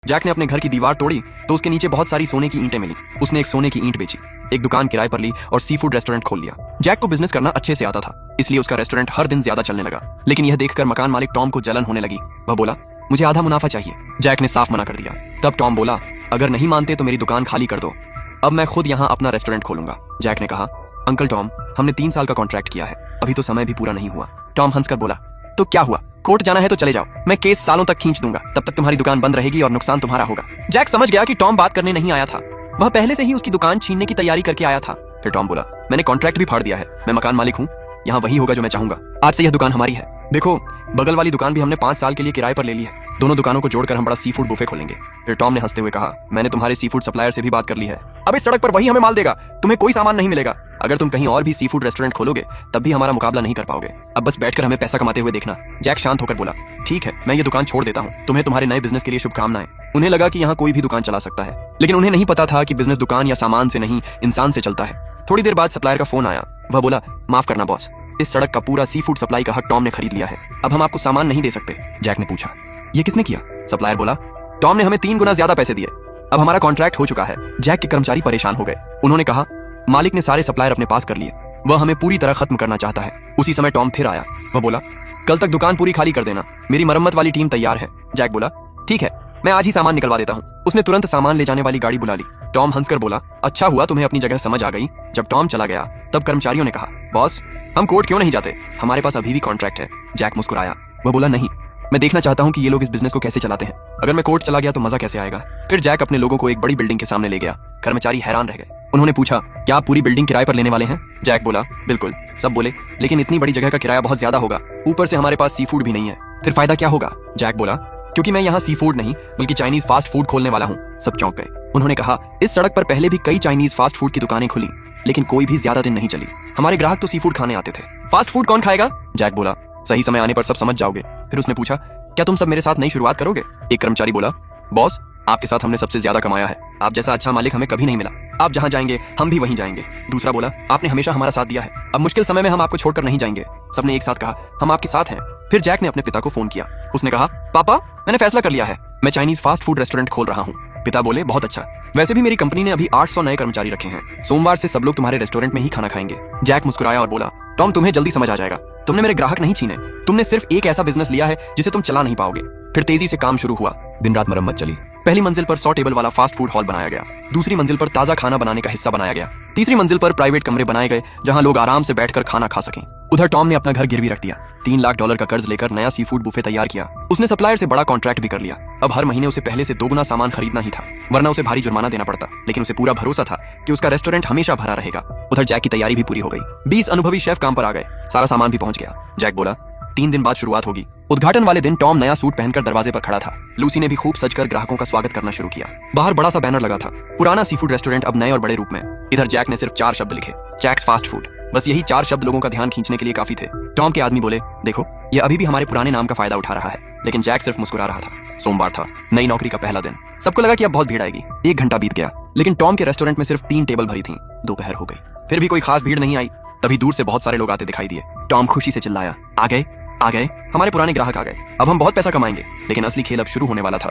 Jack ने अपने घर की दीवार तोड़ी तो उसके नीचे बहुत सारी सोने की ईंटें मिली। उसने एक सोने की ईंट बेची, एक दुकान किराए पर ली और सी फूड रेस्टोरेंट खोल लिया। जैक को बिजनेस करना अच्छे से आता था, इसलिए उसका रेस्टोरेंट हर दिन ज्यादा चलने लगा। लेकिन यह देखकर मकान मालिक टॉम को जलन होने लगी। वह बोला, मुझे आधा मुनाफा चाहिए। जैक ने साफ मना कर दिया। तब टॉम बोला, अगर नहीं मानते तो मेरी दुकान खाली कर दो, अब मैं खुद यहाँ अपना रेस्टोरेंट खोलूंगा। जैक ने कहा, अंकल टॉम, हमने 3 साल का कॉन्ट्रैक्ट किया है, अभी तो समय भी पूरा नहीं हुआ। टॉम हंसकर बोला, तो क्या हुआ, कोर्ट जाना है तो चले जाओ, मैं केस सालों तक खींच दूंगा, तब तक तुम्हारी दुकान बंद रहेगी और नुकसान तुम्हारा होगा। जैक समझ गया कि टॉम बात करने नहीं आया था, वह पहले से ही उसकी दुकान छीनने की तैयारी करके आया था। फिर टॉम बोला, मैंने कॉन्ट्रैक्ट भी फाड़ दिया है, मैं मकान मालिक हूँ, यहाँ वही होगा जो मैं चाहूंगा। आज से यह दुकान हमारी है। देखो, बगल वाली दुकान भी हमने 5 साल के लिए किराए पर ले ली है, दोनों दुकानों को जोड़कर हम बड़ा सी फूड बुफे खोलेंगे। फिर टॉम ने हंसते हुए कहा, मैंने तुम्हारे सी फूड सप्लायर से भी बात कर ली है, अब इस सड़क पर वही हमें माल देगा, तुम्हें कोई सामान नहीं मिलेगा। अगर तुम कहीं और भी सी फूड रेस्टोरेंट खोलोगे तब भी हमारा मुकाबला नहीं कर पाओगे, अब बस बैठकर हमें पैसा कमाते हुए देखना। जैक शांत होकर बोला, ठीक है, मैं ये दुकान छोड़ देता हूँ, तुम्हें तुम्हारे नए बिजनेस के लिए शुभकामनाएं। उन्हें लगा कि यहाँ कोई भी दुकान चला सकता है, लेकिन उन्हें नहीं पता था कि बिजनेस दुकान या सामान से नहीं, इंसान से चलता है। थोड़ी देर बाद सप्लायर का फोन आया। वह बोला, माफ करना बॉस, इस सड़क का पूरा सी फूड सप्लाई का हक टॉम ने खरीद लिया है, अब हम आपको सामान नहीं दे सकते। जैक ने पूछा, ये किसने किया? सप्लायर बोला, टॉम ने हमें 3 गुना ज्यादा पैसे दिए, अब हमारा कॉन्ट्रैक्ट हो चुका है। जैक के कर्मचारी परेशान हो गए। उन्होंने कहा, मालिक ने सारे सप्लायर अपने पास कर लिए, वह हमें पूरी तरह खत्म करना चाहता है। उसी समय टॉम फिर आया। वह बोला, कल तक दुकान पूरी खाली कर देना, मेरी मरम्मत वाली टीम तैयार है। जैक बोला, ठीक है, मैं आज ही सामान निकलवा देता हूँ। उसने तुरंत सामान ले जाने वाली गाड़ी बुला ली। टॉम हंसकर बोला, अच्छा हुआ तुम्हें अपनी जगह समझ आ गई। जब टॉम चला गया तब कर्मचारियों ने कहा, बॉस, हम कोर्ट क्यों नहीं जाते, हमारे पास अभी भी कॉन्ट्रैक्ट है। जैक मुस्कुराया। वह बोला, नहीं, मैं देखना चाहता हूँ कि ये लोग इस बिजनेस को कैसे चलाते हैं, अगर मैं कोर्ट चला गया तो मजा कैसे आएगा। फिर जैक अपने लोगों को एक बड़ी बिल्डिंग के सामने ले गया। कर्मचारी हैरान रह गए। उन्होंने पूछा, क्या आप पूरी बिल्डिंग किराए पर लेने वाले हैं? जैक बोला, बिल्कुल। सब बोले, लेकिन इतनी बड़ी जगह का किराया बहुत ज्यादा होगा, ऊपर से हमारे पास सी फूड भी नहीं है। फिर फायदा क्या होगा? जैक बोला, क्योंकि मैं यहाँ सी फूड नहीं बल्कि चाइनीज फास्ट फूड खोलने वाला हूँ। सब चौंक गए। उन्होंने कहा, इस सड़क पर पहले भी कई चाइनीज फास्ट फूड की दुकानें खुली, लेकिन कोई भी ज्यादा दिन नहीं चली, हमारे ग्राहक तो सी फूड खाने आते थे, फास्ट फूड कौन खाएगा? जैक बोला, सही समय आने पर सब समझ जाओगे। फिर उसने पूछा, क्या तुम सब मेरे साथ नई शुरुआत करोगे? एक कर्मचारी बोला, बॉस, आपके साथ हमने सबसे ज्यादा कमाया है, आप जैसा अच्छा मालिक हमें कभी नहीं मिला, आप जहाँ जाएंगे हम भी वहीं जाएंगे। दूसरा बोला, आपने हमेशा हमारा साथ दिया है, अब मुश्किल समय में हम आपको छोड़कर नहीं जाएंगे। सबने एक साथ कहा, हम आपके साथ हैं। फिर जैक ने अपने पिता को फोन किया। उसने कहा, पापा, मैंने फैसला कर लिया है, मैं चाइनीज फास्ट फूड रेस्टोरेंट खोल रहा हूँ। पिता बोले, बहुत अच्छा, वैसे भी मेरी कंपनी ने अभी 800 नए कर्मचारी रखे हैं, सोमवार से सब लोग तुम्हारे रेस्टोरेंट में ही खाना खाएंगे। जैक मुस्कुराया और बोला, टॉम, तुम्हें जल्दी समझ आ जाएगा, तुमने मेरे ग्राहक नहीं छीने, तुमने सिर्फ एक ऐसा बिजनेस लिया है जिसे तुम चला नहीं पाओगे। फिर तेजी से काम शुरू हुआ। दिन रात मरम्मत चली। पहली मंजिल पर 100 टेबल वाला फास्ट फूड हॉल बनाया गया, दूसरी मंजिल पर ताजा खाना बनाने का हिस्सा बनाया गया, तीसरी मंजिल पर प्राइवेट कमरे बनाए गए जहां लोग आराम से बैठकर खाना खा सकें। उधर टॉम ने अपना घर गिरवी रख दिया, $3 लाख का कर्ज लेकर नया सी फूड बुफे तैयार किया। उसने सप्लायर से बड़ा कॉन्ट्रैक्ट भी कर लिया। अब हर महीने उसे पहले से 2 गुना सामान खरीदना ही था, वरना उसे भारी जुर्माना देना पड़ता, लेकिन उसे पूरा भरोसा था कि उसका रेस्टोरेंट हमेशा भरा रहेगा। उधर जैक की तैयारी भी पूरी हो गई। 20 अनुभवी शेफ काम पर आ गए, सारा सामान भी पहुंच गया। जैक बोला, 3 दिन बाद शुरुआत होगी। उद्घाटन वाले दिन टॉम नया सूट पहनकर दरवाजे पर खड़ा था। लूसी ने भी खूब सजकर ग्राहकों का स्वागत करना शुरू किया। बाहर बड़ा सा बैनर लगा था, पुराना सी फूड रेस्टोरेंट अब नए और बड़े रूप में। इधर जैक ने सिर्फ 4 शब्द लिखे, जैक्स फास्ट फूड। बस यही 4 शब्द लोगों का ध्यान खींचने के लिए काफी थे। टॉम के आदमी बोले, देखो, ये अभी भी हमारे पुराने नाम का फायदा उठा रहा है, लेकिन जैक सिर्फ मुस्कुरा रहा था। सोमवार था, नई नौकरी का पहला दिन। सबको लगा कि अब बहुत भीड़ आएगी। 1 घंटा बीत गया, लेकिन टॉम के रेस्टोरेंट में सिर्फ 3 टेबल भरी थीं। दोपहर हो गई, फिर भी कोई खास भीड़ नहीं आई। तभी दूर से बहुत सारे लोग आते दिखाई दिए। टॉम खुशी से चिल्लाया, आ गए, आ गए, हमारे पुराने ग्राहक आ गए, अब हम बहुत पैसा कमाएंगे। लेकिन असली खेल अब शुरू होने वाला था।